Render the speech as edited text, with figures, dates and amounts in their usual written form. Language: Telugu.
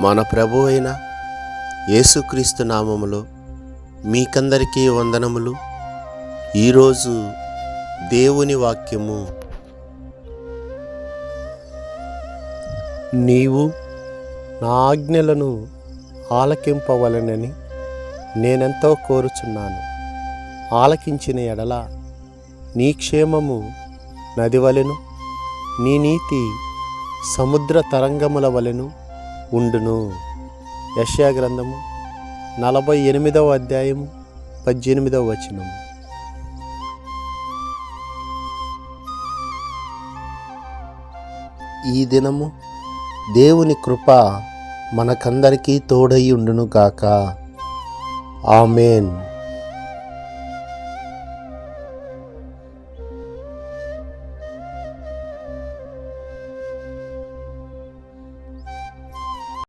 మన ప్రభు అయిన యేసుక్రీస్తు నామములో మీకందరికీ వందనములు. ఈరోజు దేవుని వాక్యము, నీవు నా ఆజ్ఞలను ఆలకింపవలెనని నేనెంతో కోరుచున్నాను. ఆలకించిన ఎడల నీ క్షేమము నది వలెను, నీ నీతి సముద్ర తరంగముల వలెను ఉండును. యెషయా గ్రంథము 48వ అధ్యాయము 18వ వచనము. ఈ దినము దేవుని కృప మనకందరికీ తోడై ఉండును గాక. ఆమేన్.